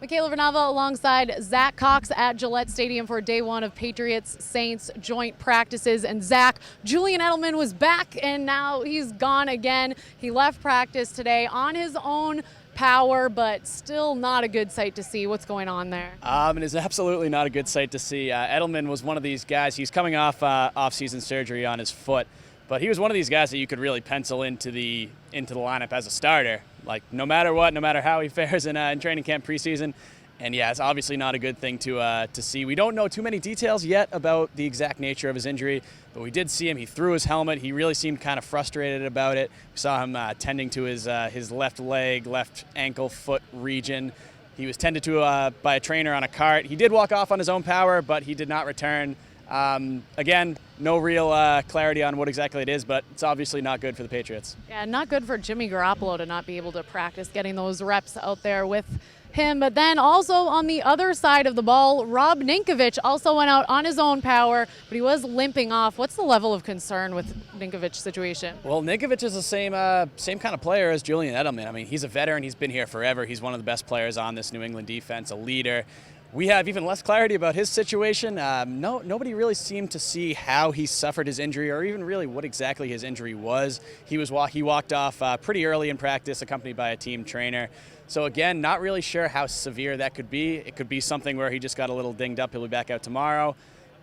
Michaela Vernava alongside Zach Cox at Gillette Stadium for day one of Patriots-Saints joint practices. And Zach, Julian Edelman was back and now he's gone again. He left practice today on his own power, but still not a good sight to see. What's going on there? It is absolutely not a good sight to see. Edelman was one of these guys. He's coming off off-season surgery on his foot, but he was one of these guys that you could really pencil into the lineup as a starter. Like no matter what, no matter how he fares in training camp preseason. And yeah, it's obviously not a good thing to see. We don't know too many details yet about the exact nature of his injury, but we did see him. He threw his helmet. He really seemed kind of frustrated about it. We saw him tending to his left leg, left ankle, foot region. He was tended to by a trainer on a cart. He did walk off on his own power, but he did not return. Again, no real clarity on what exactly it is, but it's obviously not good for the Patriots. Yeah, not good for Jimmy Garoppolo to not be able to practice getting those reps out there with him. But then also on the other side of the ball, Rob Ninkovich also went out on his own power, but he was limping off. What's the level of concern with Ninkovich's situation? Well, Ninkovich is the same kind of player as Julian Edelman. I mean, he's a veteran. He's been here forever. He's one of the best players on this New England defense, a leader. We have even less clarity about his situation. Nobody really seemed to see how he suffered his injury or even really what exactly his injury was. He walked off pretty early in practice, accompanied by a team trainer. So again, not really sure how severe that could be. It could be something where he just got a little dinged up. He'll be back out tomorrow.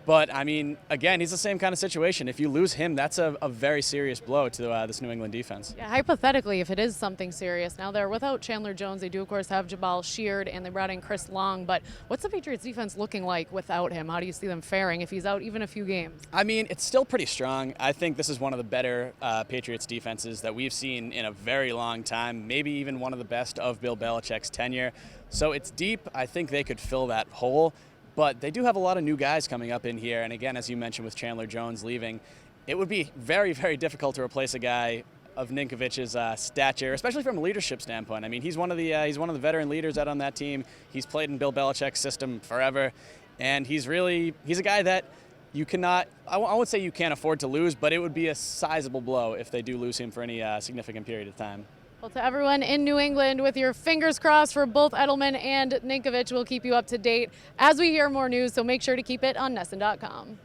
But, I mean, again, he's the same kind of situation. If you lose him, that's a very serious blow to this New England defense. Yeah, hypothetically, if it is something serious. Now, they're without Chandler Jones. They do, of course, have Jabal Sheard, and they brought in Chris Long. But what's the Patriots defense looking like without him? How do you see them faring if he's out even a few games? I mean, it's still pretty strong. I think this is one of the better Patriots defenses that we've seen in a very long time, maybe even one of the best of Bill Belichick's tenure. So it's deep. I think they could fill that hole. But they do have a lot of new guys coming up in here. And again, as you mentioned with Chandler Jones leaving, it would be very, very difficult to replace a guy of Ninkovich's stature, especially from a leadership standpoint. I mean, he's one of the veteran leaders out on that team. He's played in Bill Belichick's system forever. And he's a guy that you cannot, I won't say you can't afford to lose, but it would be a sizable blow if they do lose him for any significant period of time. Well, to everyone in New England, with your fingers crossed for both Edelman and Ninkovich, we'll keep you up to date as we hear more news, so make sure to keep it on NESN.com.